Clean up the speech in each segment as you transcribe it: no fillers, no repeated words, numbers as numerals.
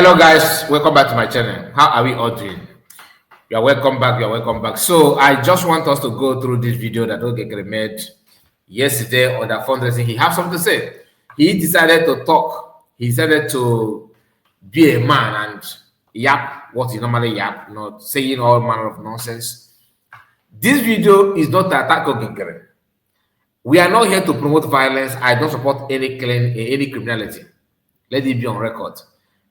Hello guys, welcome back to my channel. How are we all doing? You are welcome back. You are welcome back. So I just want us to go through this video that Nkere made yesterday on the fundraising. He has something to say. He decided to talk. He decided to be a man and yap what he normally yap, not saying all manner of nonsense. This video is not to attack Nkere. We are not here to promote violence. I don't support any criminality. Let it be on record,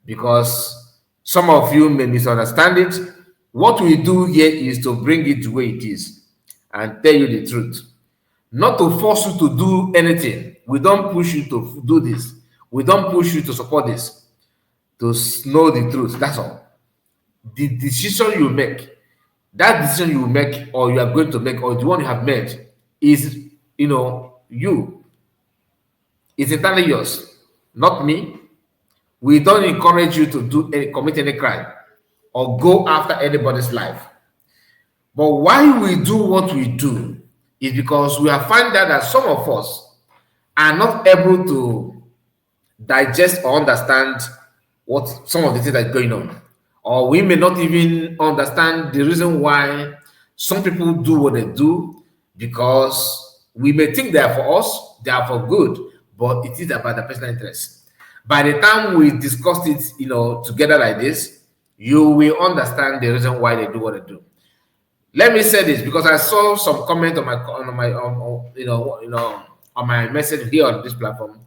because some of you may misunderstand it. What we do here is to bring it the way it is and tell you the truth, not to force you to do anything. We don't push you to do this. We don't push you to support this, to know the truth. That's all. The decision you make, that decision you make or you are going to make, or the one you have made, is you. It's entirely yours, not me. We don't encourage you to commit any crime or go after anybody's life. But why we do what we do is because we have found out that some of us are not able to digest or understand what some of the things that are going on. Or we may not even understand the reason why some people do what they do, because we may think they are for us, they are for good, but it is about the personal interest. By the time we discussed it, together like this, you will understand the reason why they do what they do. Let me say this because I saw some comment on my message here on this platform,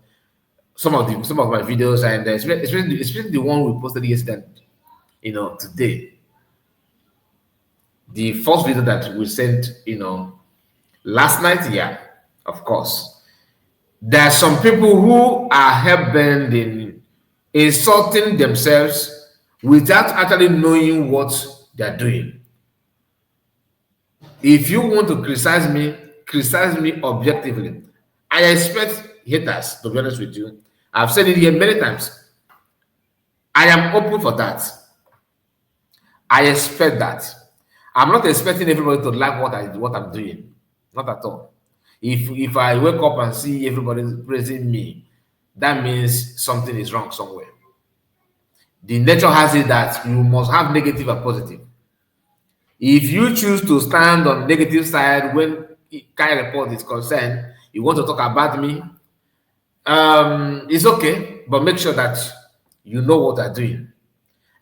some of my videos, and especially the one we posted yesterday, today. The first video that we sent, last night, yeah, of course. There are some people who are hell-bent in insulting themselves without actually knowing what they are doing. If you want to criticize me objectively. I expect haters, to be honest with you. I've said it here many times. I am open for that. I expect that. I'm not expecting everybody to like what I'm doing. Not at all. If I wake up and see everybody praising me, that means something is wrong somewhere. The nature has it that you must have negative and positive. If you choose to stand on the negative side when kind of report is concerned, you want to talk about me, it's okay, but make sure that you know what you're doing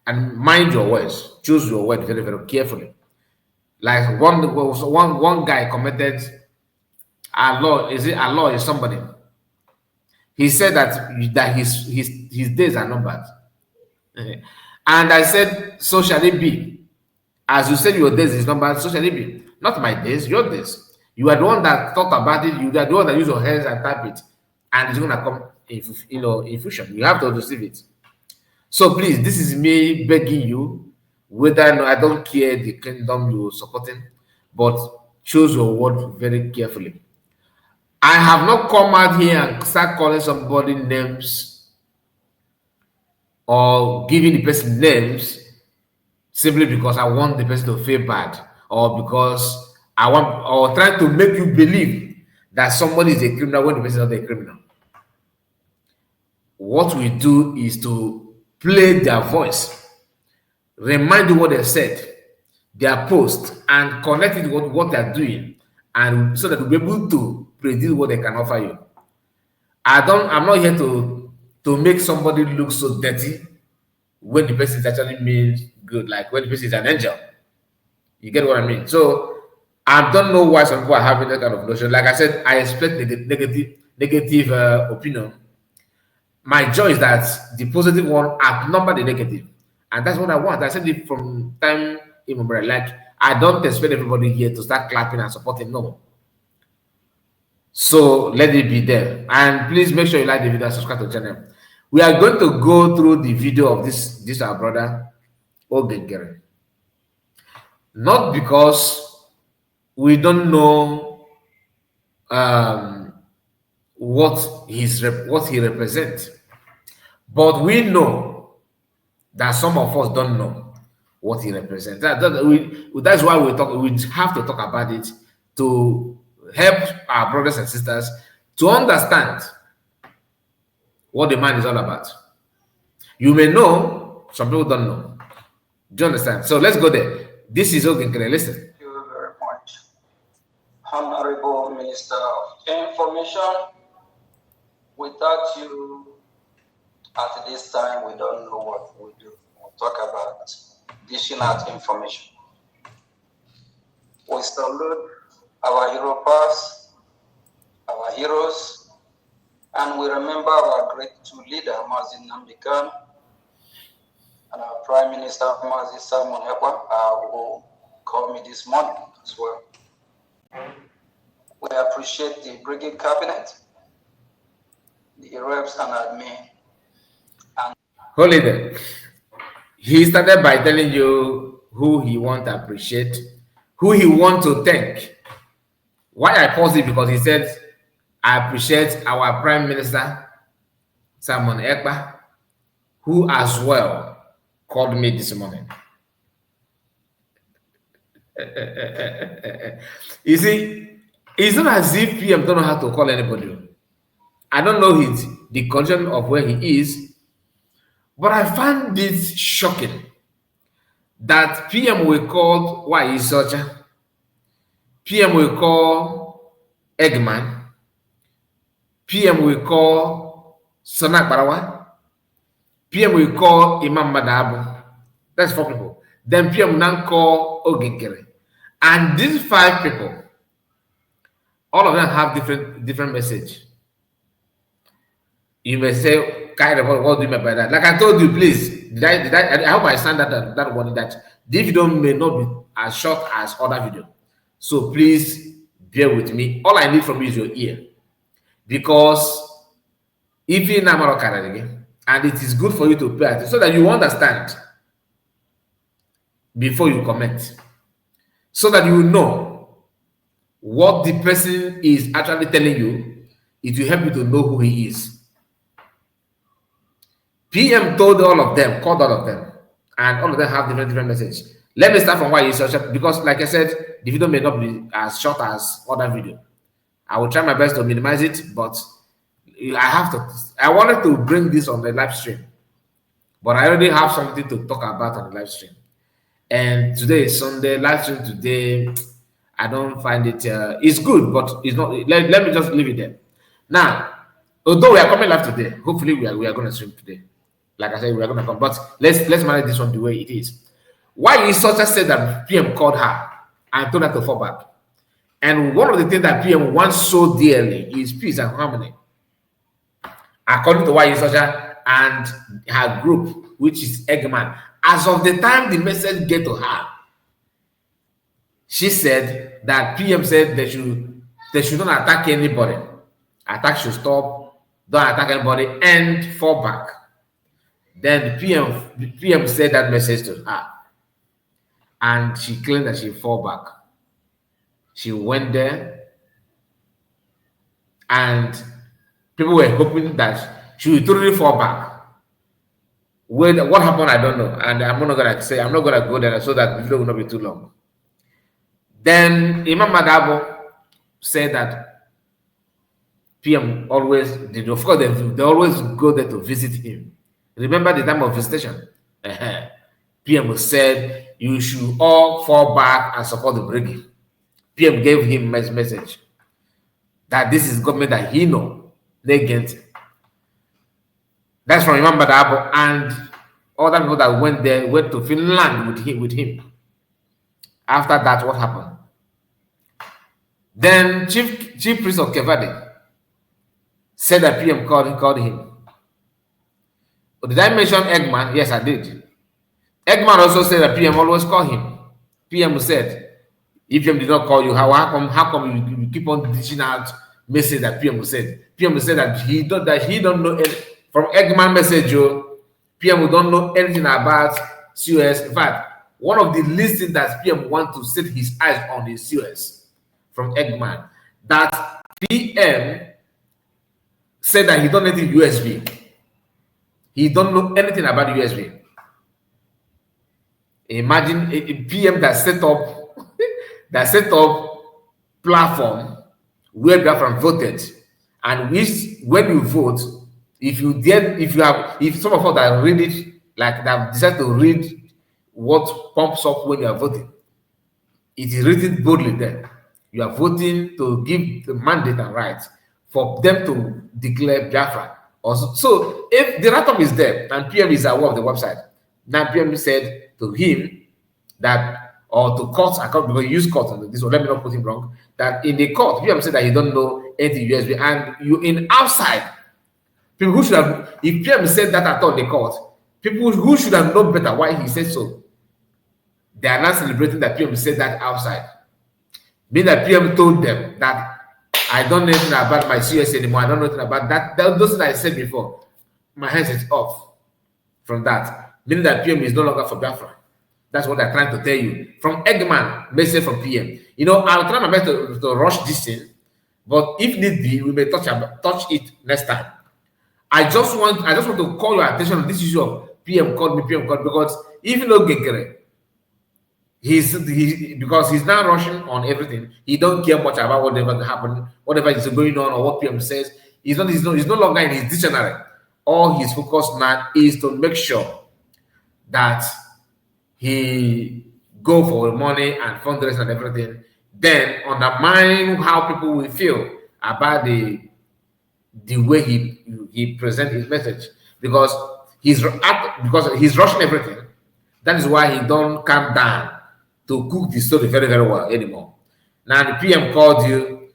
and mind your words. Choose your word very, very carefully. Like one guy commented, Allah is somebody. He said that his days are numbered. And I said, so shall it be. As you said your days is numbered, so shall it be. Not my days, your days. You are the one that thought about it, you are the one that use your hands and type it, and it's gonna come in fusion. You have to receive it. So please, this is me begging you, whether I don't care the kingdom you're supporting, but choose your word very carefully. I have not come out here and start calling somebody names or giving the person names simply because I want the person to feel bad, or because I want, or trying to make you believe that somebody is a criminal when the person is not a criminal. What we do is to play their voice, remind you what they said, their post, and connect it with what they're doing, and so that we'll be able to predict what they can offer you. I'm not here to make somebody look so dirty when the person is actually means good, like when the person is an angel. You get what I mean? So I don't know why some people are having that kind of notion. Like I said, I expect negative opinion. My joy is that the positive one outnumber the negative, and that's what I want. I said it from time immemorial. Like, I don't expect everybody here to start clapping and supporting. No. So let it be there. And please make sure you like the video and subscribe to the channel. We are going to go through the video of this our brother Nkere. Not because we don't know what he represents, but we know that some of us don't know what he represents. That's why we have to talk about it, to help our brothers and sisters to understand what the man is all about. You may know Some people don't know. Do you understand? So let's go there. This is Nkere. Listen. Thank you very much, Honorable Minister of Information. Without you, at this time, we don't know what we do. We'll talk about dishing out information. We salute our hero past, our heroes, and we remember our great two leader, Mazi Nnamdi Kanu, and our Prime Minister, Mazi Simon Ekpa, who called me this morning as well. We appreciate the Brigade Cabinet, the reps and admin. And hold it there. He started by telling you who he want to appreciate, who he want to thank. Why I pause it, because he said, I appreciate our Prime Minister, Simon Ekpa, who as well called me this morning. You see, it's not as if PM don't know how to call anybody. I don't know the condition of where he is, but I find it shocking that PM will call Socha, PM will call Eggman, PM will call Sonak Barawa, PM will call Imam Madabu. That's 4 people. Then PM will now call Nkere. And these 5 people, all of them have different message. You may say, kind of, what do you mean by that? Like I told you, please, I hope I stand that one, that this video may not be as short as other video. So please bear with me. All I need from you is your ear. Because if you're not again, and it is good for you to pay attention so that you understand before you comment. So that you will know what the person is actually telling you. It will help you to know who he is. PM told all of them, called all of them, and all of them have different messages. Let me start from why it's so short, because like I said, the video may not be as short as other video. I will try my best to minimize it, but I wanted to bring this on the live stream, but I already have something to talk about on the live stream. And today is Sunday, live stream today, I don't find it, it's good, but it's not, let me just leave it there. Now, although we are coming live today, hopefully we are going to stream today. Like I said, we are going to come, but let's manage this one the way it is. Why is such a said that PM called her and told her to fall back? And one of the things that PM wants so dearly is peace and harmony. According to Socha and her group, which is Eggman, as of the time the message get to her, she said that PM said they should not attack anybody. Attack should stop, don't attack anybody, and fall back. Then the PM said that message to her, and she claimed that she fall back. She went there, and people were hoping that she would totally fall back. What happened, I don't know, and I'm not gonna go there so that the video will not be too long. Then Imam Madabo said that PM always did. Of course, they always go there to visit him. Remember the time of visitation? PM said you should all fall back and support the brigade. PM gave him a message that this is government that he know they get. That's from Imam Badabo and other people that went there, went to Finland with him. After that, what happened? Then Chief Priest of Kevade said that PM called him. But did I mention Eggman? Yes, I did. Eggman also said that PM always call him. PM said, if PM did not call you, how come you keep on dishing out message that PM said? PM said that he don't know any, from Eggman message, PM don't know anything about COS. In fact, one of the least things that PM want to set his eyes on is COS from Eggman. That PM said that he don't know anything USB. He don't know anything about USB. Imagine a PM that set up platform where Biafran voted, and which when you vote, if some of us that read it Like they've decided to read what pumps up when you are voting. It is written boldly there. You are voting to give the mandate and rights for them to declare Biafra. Also, so if the write-up is there and PM is aware of the website, now PM said to him that, or to court, I can't because you use court on this one, let me not put him wrong, that in the court, PM said that he don't know anything USB, and you in outside, people who should have, if PM said that at all in the court, people who should have known better why he said so, they are not celebrating that PM said that outside. Meaning that PM told them that I don't know anything about my CS anymore. I don't know anything about that. Those things I said before. My hands is off from that. Meaning that PM is no longer for Biafra. That's what they're trying to tell you. From Eggman, message from PM. You know, I'll try my best to rush this thing, but if need be, we may touch it next time. I just want to call your attention on this issue of PM called me, because even though Nkere, because he's now rushing on everything. He don't care much about whatever happened, whatever is going on, or what PM says. He's no longer in his dictionary. All his focus now is to make sure that he go for money and fundraising and everything. Then undermine how people will feel about the way he present his message, because he's rushing everything. That is why he don't calm down to cook the story very, very well anymore. Now the PM called you,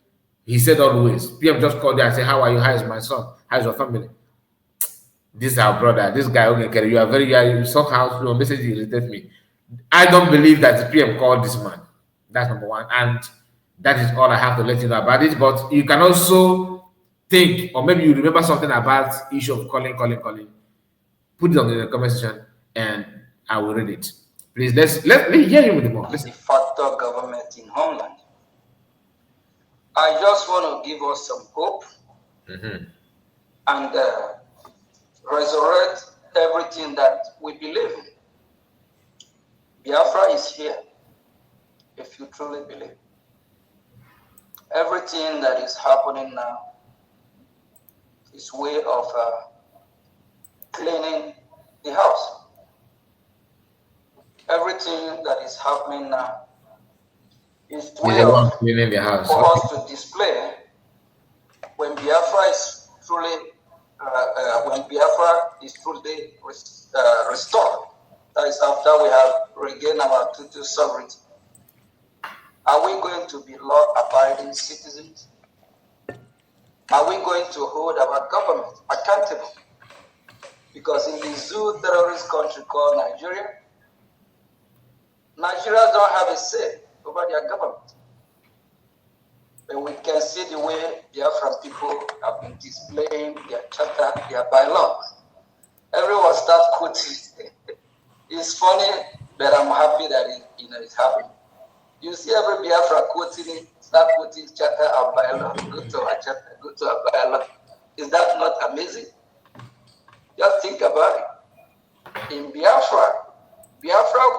he said always. PM just called you and said, how are you? How is my son? How is your family? This is our brother. This guy, okay, you are very, you somehow your message irritates me. I don't believe that the PM called this man. That's number one. And that is all I have to let you know about it. But you can also think, or maybe you remember something about issue of calling. Put it on the comment section and I will read it. Please, let me hear you with the more. De facto government in homeland. I just want to give us some hope and resurrect everything that we believe in. Biafra is here, if you truly believe. Everything that is happening now is way of cleaning the house. Everything that is happening now is way of cleaning the house for us to display when Biafra is truly restored. That is after we have regained our total sovereignty. Are we going to be law-abiding citizens? Are we going to hold our government accountable? Because in the zoo terrorist country called Nigeria, Nigerians don't have a say over their government. And we can see the way Biafran people have been displaying their charter, their bylaws. Everyone starts quoting. It's funny, but I'm happy that it's happening. You see every Biafra quoting it, start quoting charter and bylaw, go to our charter, go to our bylaw. Is that not amazing? Just think about it. In Biafra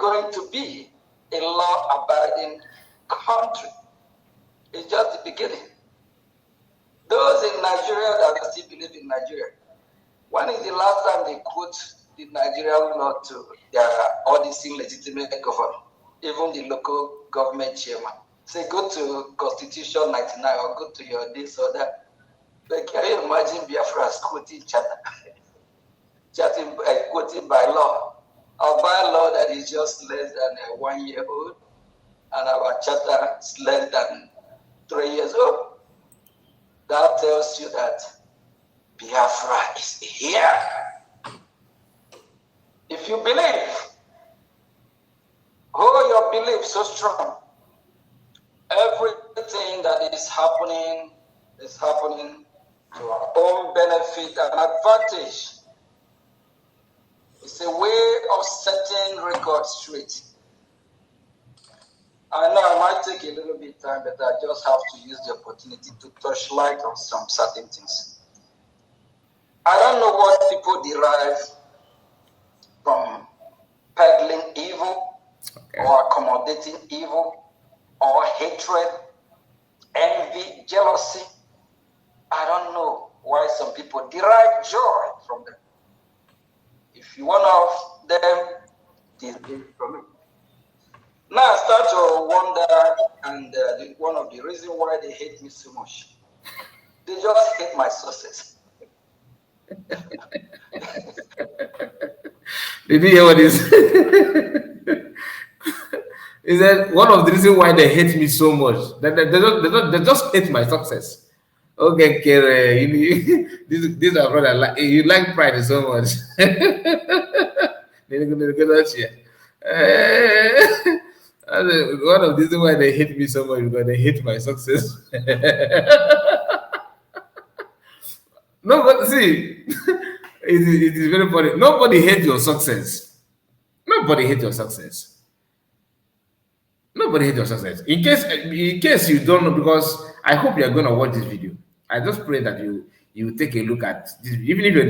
going to be a law-abiding country. It's just the beginning. Those in Nigeria that still believe in Nigeria, when is the last time they quote the Nigerian law to their auditing legitimate government, even the local government chairman? Say, go to Constitution 99 or go to your this or that. But can you imagine Biafra's quoting charter? Quoting by law. Our bylaw that is just less than 1 year old, and our charter is less than 3 years old. That tells you that Biafra is here. If you believe, hold your belief so strong. Everything that is happening to our own benefit and advantage. It's a way of setting records straight. I know I might take a little bit of time, but I just have to use the opportunity to touch light on some certain things. I don't know what people derive from peddling evil or accommodating evil or hatred, envy, jealousy. I don't know why some people derive joy from them. If you want to them this from me. Now I start to wonder, and one of the reasons why they hate me so much, they just hate my success. Did you hear what he said? He said one of the reasons why they hate me so much, they just hate my success. Okay, Nkere, this is our brother. You like pride so much. One of the reasons why they hate me so much because they hate my success. No, but see, it is very funny. Nobody hates your success. Nobody hates your success. Nobody hates your success. In case you don't know, because I hope you are going to watch this video. I just pray that you take a look at this, even if you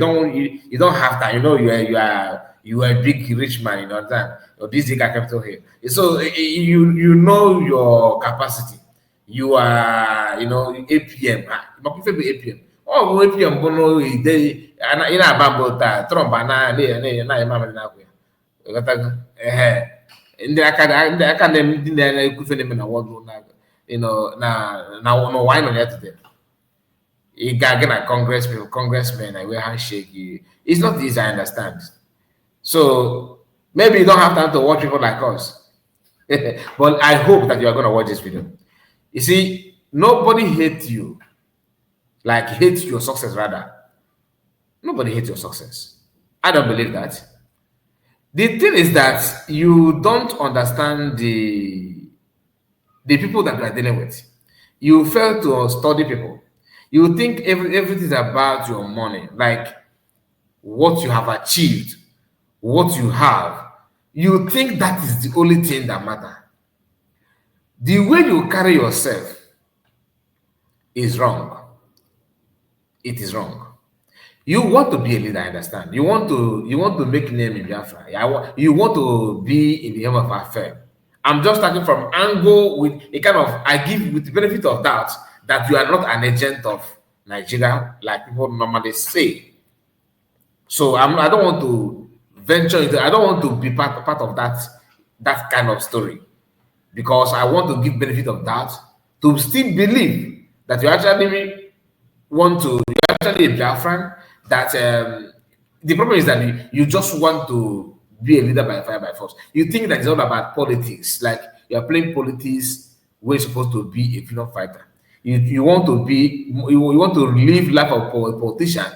don't have time. You know you are a big rich man. You know that or this big capital here. So you know your capacity. You are APM. But if you APM, oh APM bono day and in a bamboo Trump na ndị aka ndị na-ekwufe na-eme na wọdụ na why nọ ya today ị ga-aga na congressmen na wee handshake. It's not easy, I understand. So maybe you don't have time to watch people like us. But I hope that you are going to watch this video. You see, nobody hates you, like hates your success rather. Nobody hates your success. I don't believe that. The thing is that you don't understand the people that you are dealing with. You fail to study people. You think everything is about your money, like what you have achieved, what you have. You think that is the only thing that matters. The way you carry yourself is wrong. It is wrong. You want to be a leader, I understand. You want to make name in Biafra. You want to be in the helm of affair. I'm just starting from angle with a kind of, I give with the benefit of doubt that you are not an agent of Nigeria like people normally say. So I don't want to venture into, I don't want to be part of that kind of story, because I want to give benefit of doubt to still believe that you actually you're actually a Biafran. That the problem is that you just want to be a leader by fire by force. You think that it's all about politics, like you're playing politics where you're supposed to be a freedom fighter. You want to live life of a politician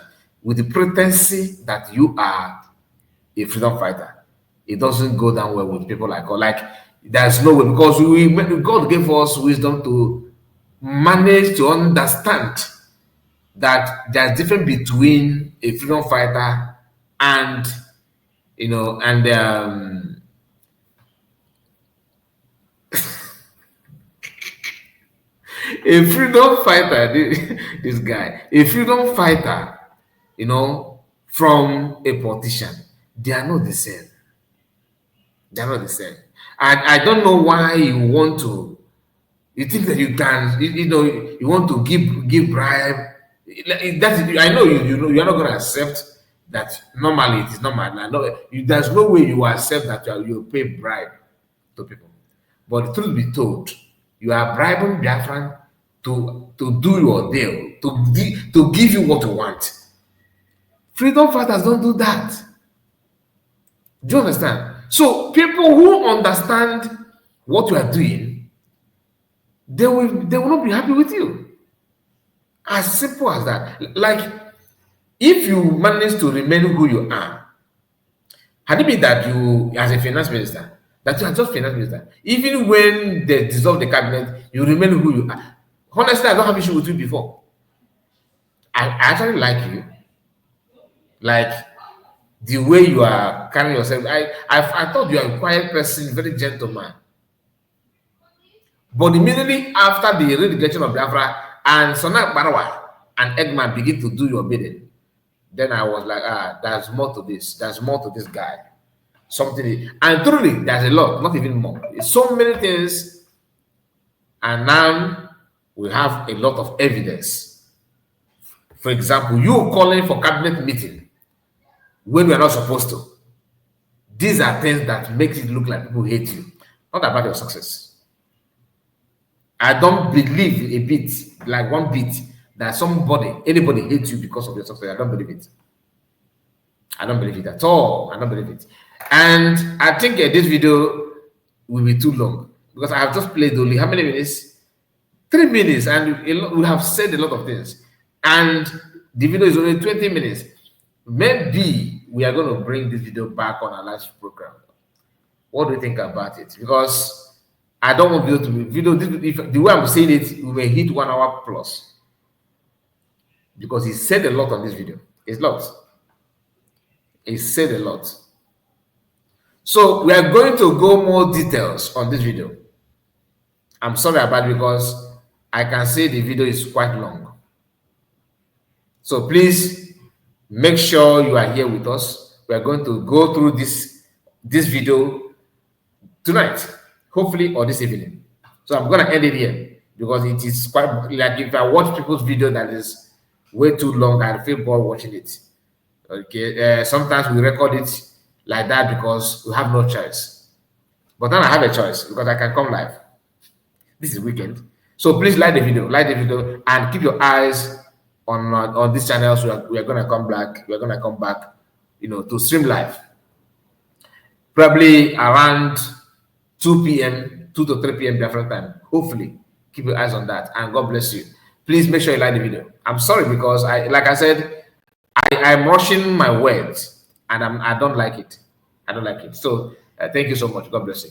with the pretense that you are a freedom fighter. It doesn't go down well with people like us. Like there's no way, because God gave us wisdom to manage to understand that there's difference between a freedom fighter and a freedom fighter. This guy, a freedom fighter, from a politician. They are not the same. They are not the same. And I don't know why you think that you can, you want to give bribe. I know you are not going to accept that. Normally it is normal. There's no way you accept that you pay bribe to people. But the truth be told, you are bribing Biafran to do your deal, to give you what you want. Freedom fighters don't do that. Do you understand? So people who understand what you are doing, they will not be happy with you. As simple as that. Like, if you manage to remain who you are, had it been that you, as a finance minister, that you are just finance minister, even when they dissolve the cabinet, you remain who you are. Honestly, I don't have issue with you before. I actually like you. Like, the way you are carrying yourself. I thought you are a quiet person, very gentleman. But immediately after the relegation of Biafra, and Sonak Barawa and Eggman begin to do your bidding, then I was like, there's more to this. There's more to this guy. Something, and truly, there's a lot, not even more. It's so many things, and now we have a lot of evidence. For example, you calling for cabinet meeting when we are not supposed to. These are things that makes it look like people hate you, not about your success. I don't believe a bit, like one bit, that anybody hates you because of your success. I don't believe it. I don't believe it at all. I don't believe it. And I think this video will be too long because I have just played only how many minutes? 3 minutes, and we have said a lot of things. And the video is only 20 minutes. Maybe we are going to bring this video back on our last program. What do you think about it? Because I don't want video to be video. If the way I'm saying it, we may hit 1 hour plus because he said a lot on this video. It's a lot. He said a lot. So we are going to go more details on this video. I'm sorry about it because I can say the video is quite long. So please make sure you are here with us. We are going to go through this video tonight, hopefully, or this evening. So I'm going to end it here because it is quite like if I watch people's video that is way too long, I feel bored watching it. Okay, sometimes we record it like that because we have no choice. But then I have a choice because I can come live. This is weekend. So please like the video, and keep your eyes on this channel. So we are gonna come back. We are gonna come back, to stream live. Probably around 2 p.m., 2 to 3 p.m. Biafra time. Hopefully, keep your eyes on that, and God bless you. Please make sure you like the video. I'm sorry because like I said, I'm rushing my words, and I don't like it. I don't like it. So thank you so much. God bless you.